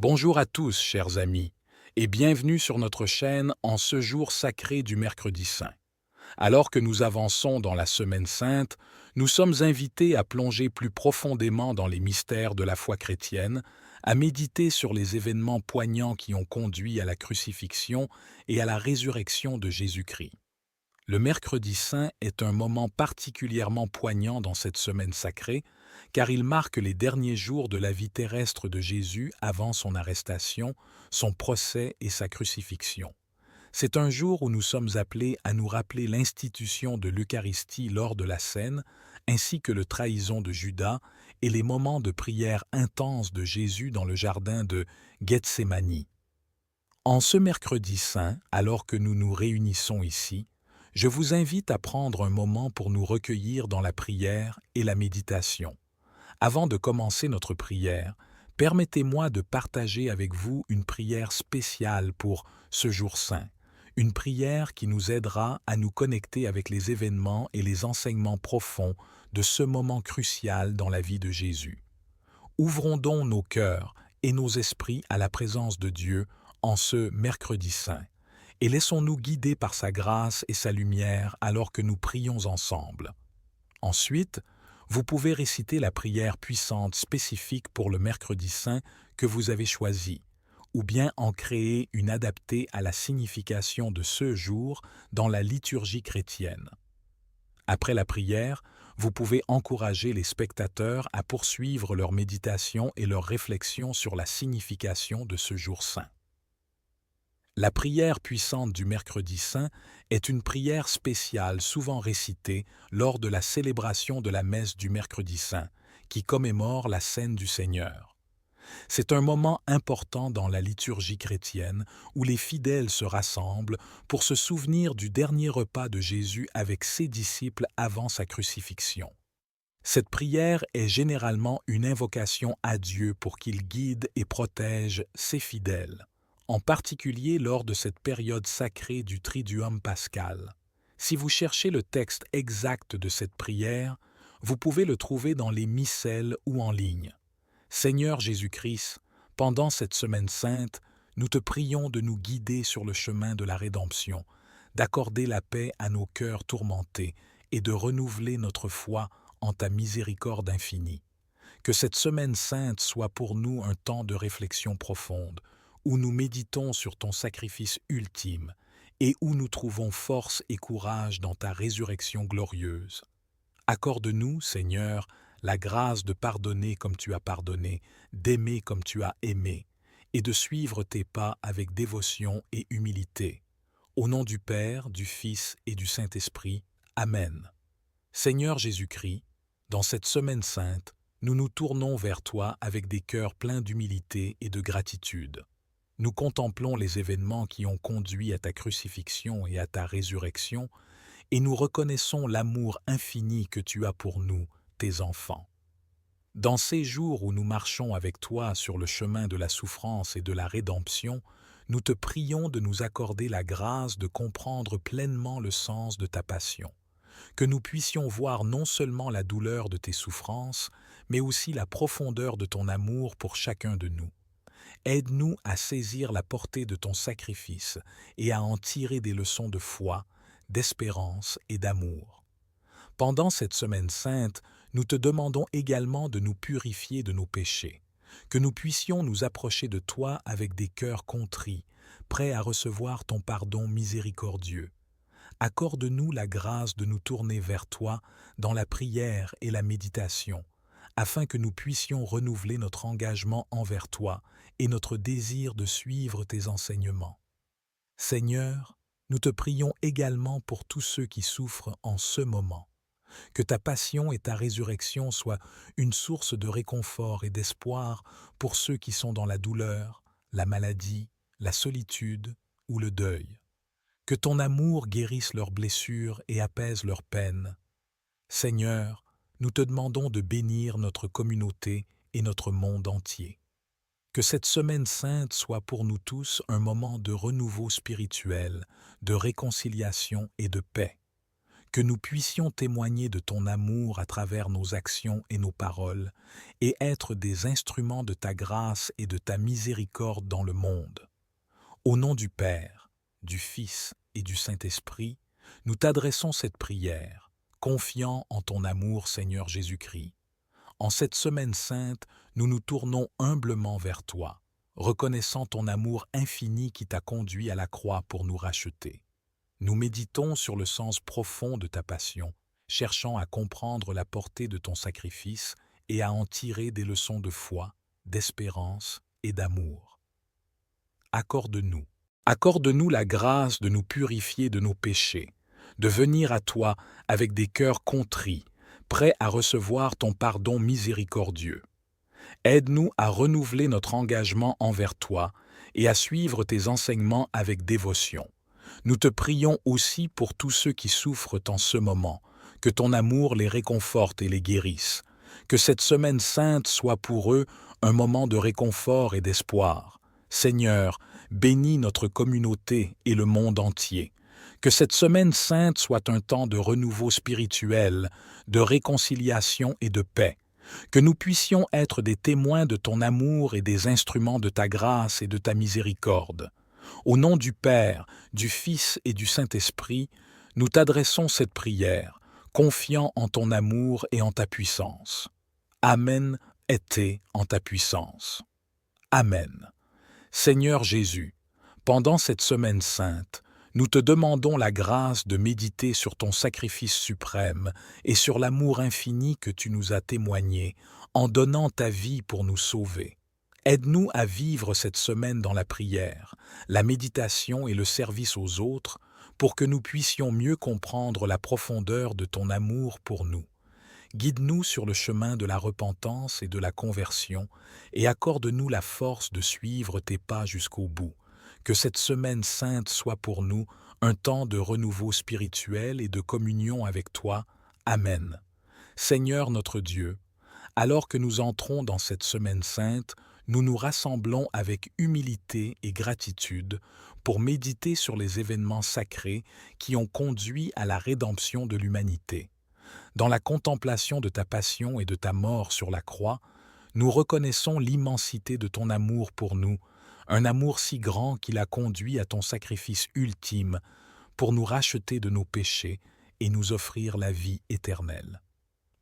Bonjour à tous, chers amis, et bienvenue sur notre chaîne en ce jour sacré du mercredi saint. Alors que nous avançons dans la Semaine sainte, nous sommes invités à plonger plus profondément dans les mystères de la foi chrétienne, à méditer sur les événements poignants qui ont conduit à la crucifixion et à la résurrection de Jésus-Christ. Le mercredi saint est un moment particulièrement poignant dans cette semaine sacrée, car il marque les derniers jours de la vie terrestre de Jésus avant son arrestation, son procès et sa crucifixion. C'est un jour où nous sommes appelés à nous rappeler l'institution de l'Eucharistie lors de la scène, ainsi que le trahison de Judas et les moments de prière intense de Jésus dans le jardin de Gethsémani. En ce mercredi saint, alors que nous nous réunissons ici, je vous invite à prendre un moment pour nous recueillir dans la prière et la méditation. Avant de commencer notre prière, permettez-moi de partager avec vous une prière spéciale pour ce jour saint, une prière qui nous aidera à nous connecter avec les événements et les enseignements profonds de ce moment crucial dans la vie de Jésus. Ouvrons donc nos cœurs et nos esprits à la présence de Dieu en ce mercredi saint, et laissons-nous guider par sa grâce et sa lumière alors que nous prions ensemble. Ensuite, vous pouvez réciter la prière puissante spécifique pour le mercredi saint que vous avez choisi, ou bien en créer une adaptée à la signification de ce jour dans la liturgie chrétienne. Après la prière, vous pouvez encourager les spectateurs à poursuivre leur méditation et leur réflexion sur la signification de ce jour saint. La prière puissante du mercredi saint est une prière spéciale souvent récitée lors de la célébration de la messe du mercredi saint, qui commémore la scène du Seigneur. C'est un moment important dans la liturgie chrétienne où les fidèles se rassemblent pour se souvenir du dernier repas de Jésus avec ses disciples avant sa crucifixion. Cette prière est généralement une invocation à Dieu pour qu'il guide et protège ses fidèles, en particulier lors de cette période sacrée du Triduum pascal. Si vous cherchez le texte exact de cette prière, vous pouvez le trouver dans les missels ou en ligne. Seigneur Jésus-Christ, pendant cette semaine sainte, nous te prions de nous guider sur le chemin de la rédemption, d'accorder la paix à nos cœurs tourmentés et de renouveler notre foi en ta miséricorde infinie. Que cette semaine sainte soit pour nous un temps de réflexion profonde, où nous méditons sur ton sacrifice ultime et où nous trouvons force et courage dans ta résurrection glorieuse. Accorde-nous, Seigneur, la grâce de pardonner comme tu as pardonné, d'aimer comme tu as aimé, et de suivre tes pas avec dévotion et humilité. Au nom du Père, du Fils et du Saint-Esprit. Amen. Seigneur Jésus-Christ, dans cette semaine sainte, nous nous tournons vers toi avec des cœurs pleins d'humilité et de gratitude. Nous contemplons les événements qui ont conduit à ta crucifixion et à ta résurrection, et nous reconnaissons l'amour infini que tu as pour nous, tes enfants. Dans ces jours où nous marchons avec toi sur le chemin de la souffrance et de la rédemption, nous te prions de nous accorder la grâce de comprendre pleinement le sens de ta passion, que nous puissions voir non seulement la douleur de tes souffrances, mais aussi la profondeur de ton amour pour chacun de nous. Aide-nous à saisir la portée de ton sacrifice et à en tirer des leçons de foi, d'espérance et d'amour. Pendant cette semaine sainte, nous te demandons également de nous purifier de nos péchés, que nous puissions nous approcher de toi avec des cœurs contrits, prêts à recevoir ton pardon miséricordieux. Accorde-nous la grâce de nous tourner vers toi dans la prière et la méditation, afin que nous puissions renouveler notre engagement envers toi et notre désir de suivre tes enseignements. Seigneur, nous te prions également pour tous ceux qui souffrent en ce moment. Que ta passion et ta résurrection soient une source de réconfort et d'espoir pour ceux qui sont dans la douleur, la maladie, la solitude ou le deuil. Que ton amour guérisse leurs blessures et apaise leurs peines. Seigneur, nous te demandons de bénir notre communauté et notre monde entier. Que cette semaine sainte soit pour nous tous un moment de renouveau spirituel, de réconciliation et de paix. que nous puissions témoigner de ton amour à travers nos actions et nos paroles, et être des instruments de ta grâce et de ta miséricorde dans le monde. Au nom du Père, du Fils et du Saint-Esprit, nous t'adressons cette prière, confiants en ton amour, Seigneur Jésus-Christ. En cette semaine sainte, nous nous tournons humblement vers toi, reconnaissant ton amour infini qui t'a conduit à la croix pour nous racheter. Nous méditons sur le sens profond de ta passion, cherchant à comprendre la portée de ton sacrifice et à en tirer des leçons de foi, d'espérance et d'amour. Accorde-nous. Accorde-nous la grâce de nous purifier de nos péchés, de venir à toi avec des cœurs contrits, prêts à recevoir ton pardon miséricordieux. Aide-nous à renouveler notre engagement envers toi et à suivre tes enseignements avec dévotion. Nous te prions aussi pour tous ceux qui souffrent en ce moment, que ton amour les réconforte et les guérisse, que cette semaine sainte soit pour eux un moment de réconfort et d'espoir. Seigneur, bénis notre communauté et le monde entier. Que cette semaine sainte soit un temps de renouveau spirituel, de réconciliation et de paix. Que nous puissions être des témoins de ton amour et des instruments de ta grâce et de ta miséricorde. Au nom du Père, du Fils et du Saint-Esprit, nous t'adressons cette prière, confiants en ton amour et en ta puissance. Amen, été en ta puissance. Amen. Seigneur Jésus, pendant cette semaine sainte, nous te demandons la grâce de méditer sur ton sacrifice suprême et sur l'amour infini que tu nous as témoigné en donnant ta vie pour nous sauver. Aide-nous à vivre cette semaine dans la prière, la méditation et le service aux autres pour que nous puissions mieux comprendre la profondeur de ton amour pour nous. Guide-nous sur le chemin de la repentance et de la conversion et accorde-nous la force de suivre tes pas jusqu'au bout. Que cette semaine sainte soit pour nous un temps de renouveau spirituel et de communion avec toi. Amen. Seigneur notre Dieu, alors que nous entrons dans cette semaine sainte, nous nous rassemblons avec humilité et gratitude pour méditer sur les événements sacrés qui ont conduit à la rédemption de l'humanité. Dans la contemplation de ta passion et de ta mort sur la croix, nous reconnaissons l'immensité de ton amour pour nous, un amour si grand qu'il a conduit à ton sacrifice ultime pour nous racheter de nos péchés et nous offrir la vie éternelle.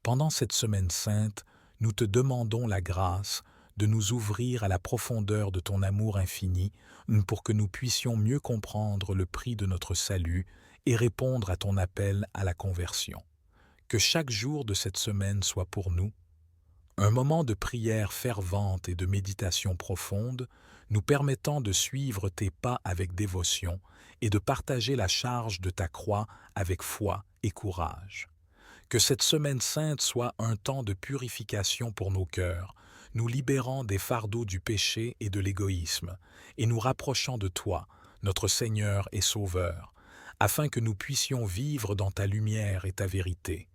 Pendant cette semaine sainte, nous te demandons la grâce de nous ouvrir à la profondeur de ton amour infini pour que nous puissions mieux comprendre le prix de notre salut et répondre à ton appel à la conversion. Que chaque jour de cette semaine soit pour nous un moment de prière fervente et de méditation profonde, nous permettant de suivre tes pas avec dévotion et de partager la charge de ta croix avec foi et courage. Que cette semaine sainte soit un temps de purification pour nos cœurs, nous libérant des fardeaux du péché et de l'égoïsme, et nous rapprochant de toi, notre Seigneur et Sauveur, afin que nous puissions vivre dans ta lumière et ta vérité.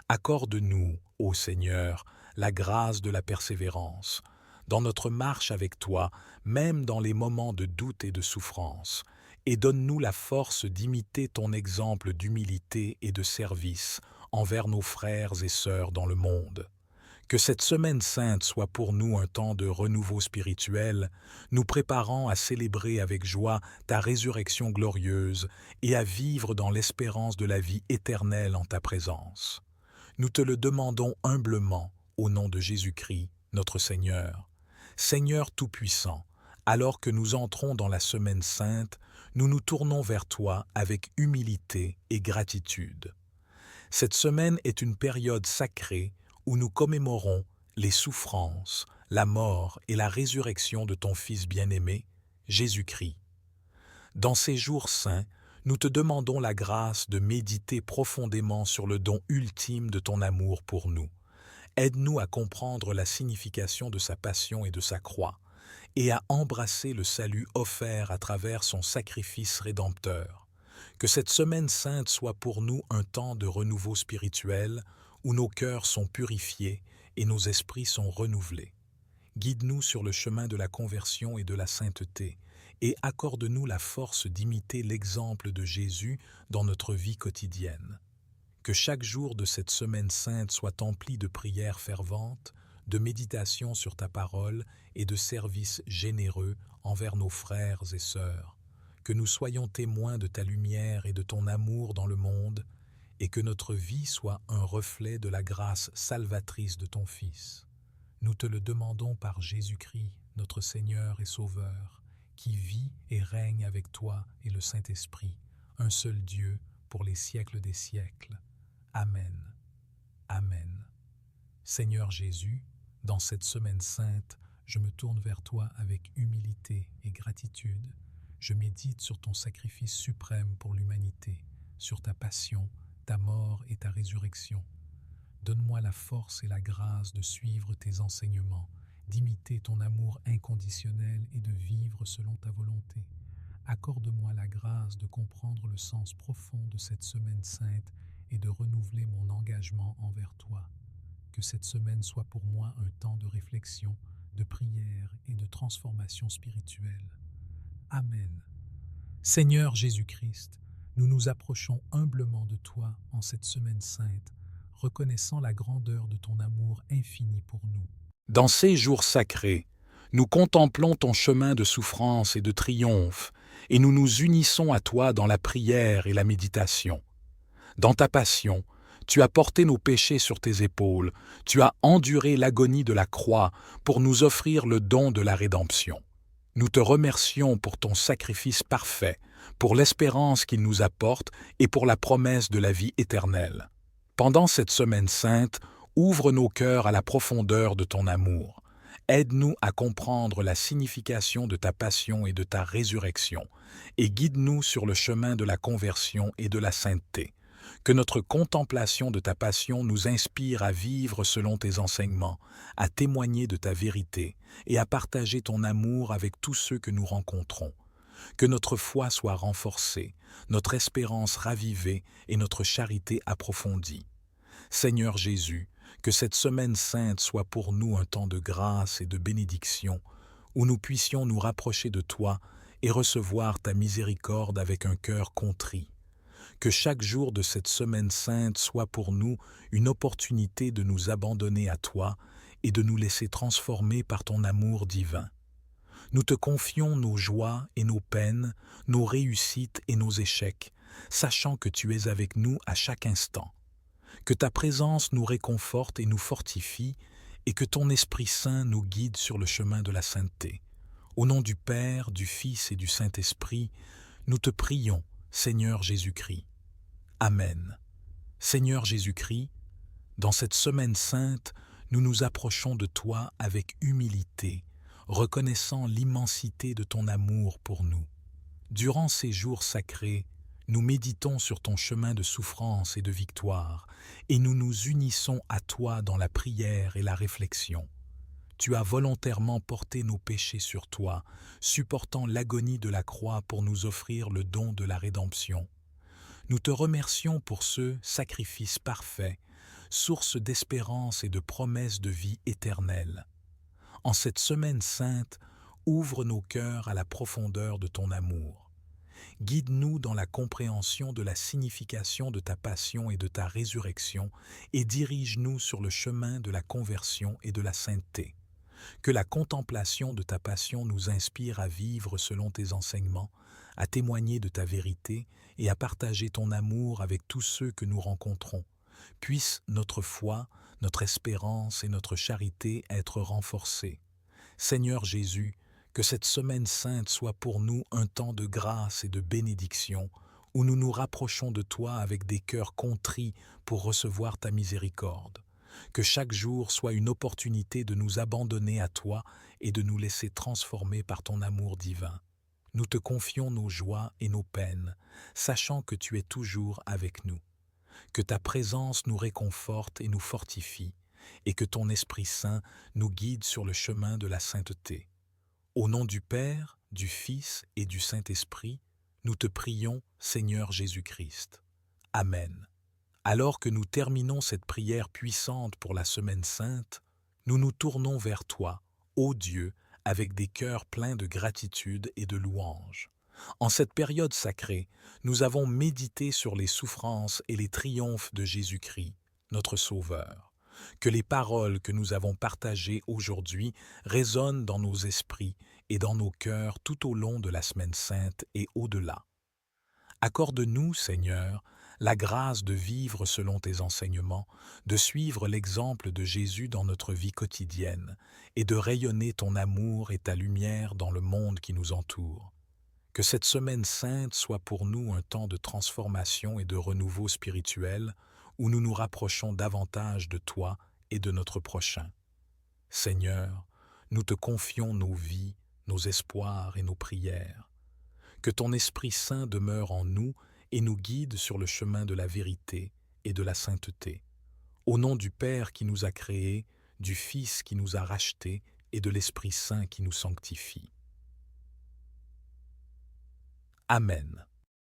Accorde-nous, ô Seigneur, la grâce de la persévérance, dans notre marche avec toi, même dans les moments de doute et de souffrance, et donne-nous la force d'imiter ton exemple d'humilité et de service envers nos frères et sœurs dans le monde. Que cette semaine sainte soit pour nous un temps de renouveau spirituel, nous préparant à célébrer avec joie ta résurrection glorieuse et à vivre dans l'espérance de la vie éternelle en ta présence. Nous te le demandons humblement, au nom de Jésus-Christ, notre Seigneur. Seigneur Tout-Puissant, alors que nous entrons dans la semaine sainte, nous nous tournons vers toi avec humilité et gratitude. Cette semaine est une période sacrée où nous commémorons les souffrances, la mort et la résurrection de ton Fils bien-aimé, Jésus-Christ. Dans ces jours saints, nous te demandons la grâce de méditer profondément sur le don ultime de ton amour pour nous. Aide-nous à comprendre la signification de sa passion et de sa croix, et à embrasser le salut offert à travers son sacrifice rédempteur. Que cette semaine sainte soit pour nous un temps de renouveau spirituel où nos cœurs sont purifiés et nos esprits sont renouvelés. Guide-nous sur le chemin de la conversion et de la sainteté, et accorde-nous la force d'imiter l'exemple de Jésus dans notre vie quotidienne. Que chaque jour de cette semaine sainte soit empli de prières ferventes, de méditation sur ta parole et de services généreux envers nos frères et sœurs. Que nous soyons témoins de ta lumière et de ton amour dans le monde, et que notre vie soit un reflet de la grâce salvatrice de ton Fils. Nous te le demandons par Jésus-Christ, notre Seigneur et Sauveur, qui vit et règne avec toi et le Saint-Esprit, un seul Dieu, pour les siècles des siècles. Amen. Amen. Seigneur Jésus, dans cette semaine sainte, je me tourne vers toi avec humilité et gratitude. Je médite sur ton sacrifice suprême pour l'humanité, sur ta passion, ta mort et ta résurrection. Donne-moi la force et la grâce de suivre tes enseignements, d'imiter ton amour inconditionnel et de vivre selon ta volonté. Accorde-moi la grâce de comprendre le sens profond de cette semaine sainte et de renouveler mon engagement envers toi. Que cette semaine soit pour moi un temps de réflexion, de prière et de transformation spirituelle. Amen. Seigneur Jésus-Christ, nous nous approchons humblement de toi en cette semaine sainte, reconnaissant la grandeur de ton amour infini pour nous. Dans ces jours sacrés, nous contemplons ton chemin de souffrance et de triomphe, et nous nous unissons à toi dans la prière et la méditation. Dans ta passion, tu as porté nos péchés sur tes épaules, tu as enduré l'agonie de la croix pour nous offrir le don de la rédemption. Nous te remercions pour ton sacrifice parfait, pour l'espérance qu'il nous apporte et pour la promesse de la vie éternelle. Pendant cette semaine sainte, ouvre nos cœurs à la profondeur de ton amour. Aide-nous à comprendre la signification de ta passion et de ta résurrection, et guide-nous sur le chemin de la conversion et de la sainteté. Que notre contemplation de ta passion nous inspire à vivre selon tes enseignements, à témoigner de ta vérité et à partager ton amour avec tous ceux que nous rencontrons. Que notre foi soit renforcée, notre espérance ravivée et notre charité approfondie. Seigneur Jésus, que cette semaine sainte soit pour nous un temps de grâce et de bénédiction, où nous puissions nous rapprocher de toi et recevoir ta miséricorde avec un cœur contrit. Que chaque jour de cette semaine sainte soit pour nous une opportunité de nous abandonner à toi et de nous laisser transformer par ton amour divin. Nous te confions nos joies et nos peines, nos réussites et nos échecs, sachant que tu es avec nous à chaque instant. Que ta présence nous réconforte et nous fortifie, et que ton Esprit Saint nous guide sur le chemin de la sainteté. Au nom du Père, du Fils et du Saint-Esprit, nous te prions, Seigneur Jésus-Christ. Amen. Seigneur Jésus-Christ, dans cette semaine sainte, nous nous approchons de toi avec humilité, reconnaissant l'immensité de ton amour pour nous. Durant ces jours sacrés, nous méditons sur ton chemin de souffrance et de victoire, et nous nous unissons à toi dans la prière et la réflexion. Tu as volontairement porté nos péchés sur toi, supportant l'agonie de la croix pour nous offrir le don de la rédemption. Nous te remercions pour ce sacrifice parfait, source d'espérance et de promesses de vie éternelle. En cette semaine sainte, ouvre nos cœurs à la profondeur de ton amour. Guide-nous dans la compréhension de la signification de ta passion et de ta résurrection et dirige-nous sur le chemin de la conversion et de la sainteté. Que la contemplation de ta passion nous inspire à vivre selon tes enseignements, à témoigner de ta vérité et à partager ton amour avec tous ceux que nous rencontrons. Puisse notre foi, notre espérance et notre charité être renforcées. Seigneur Jésus, que cette semaine sainte soit pour nous un temps de grâce et de bénédiction, où nous nous rapprochons de toi avec des cœurs contrits pour recevoir ta miséricorde. Que chaque jour soit une opportunité de nous abandonner à toi et de nous laisser transformer par ton amour divin. Nous te confions nos joies et nos peines, sachant que tu es toujours avec nous. Que ta présence nous réconforte et nous fortifie, et que ton Esprit Saint nous guide sur le chemin de la sainteté. Au nom du Père, du Fils et du Saint-Esprit, nous te prions, Seigneur Jésus-Christ. Amen. Alors que nous terminons cette prière puissante pour la semaine sainte, nous nous tournons vers toi, ô Dieu, avec des cœurs pleins de gratitude et de louange. En cette période sacrée, nous avons médité sur les souffrances et les triomphes de Jésus-Christ, notre Sauveur. Que les paroles que nous avons partagées aujourd'hui résonnent dans nos esprits et dans nos cœurs tout au long de la Semaine sainte et au-delà. Accorde-nous, Seigneur, la grâce de vivre selon tes enseignements, de suivre l'exemple de Jésus dans notre vie quotidienne et de rayonner ton amour et ta lumière dans le monde qui nous entoure. Que cette Semaine sainte soit pour nous un temps de transformation et de renouveau spirituel où nous nous rapprochons davantage de toi et de notre prochain. Seigneur, nous te confions nos vies, nos espoirs et nos prières. Que ton Esprit Saint demeure en nous et nous guide sur le chemin de la vérité et de la sainteté. Au nom du Père qui nous a créés, du Fils qui nous a rachetés et de l'Esprit Saint qui nous sanctifie. Amen.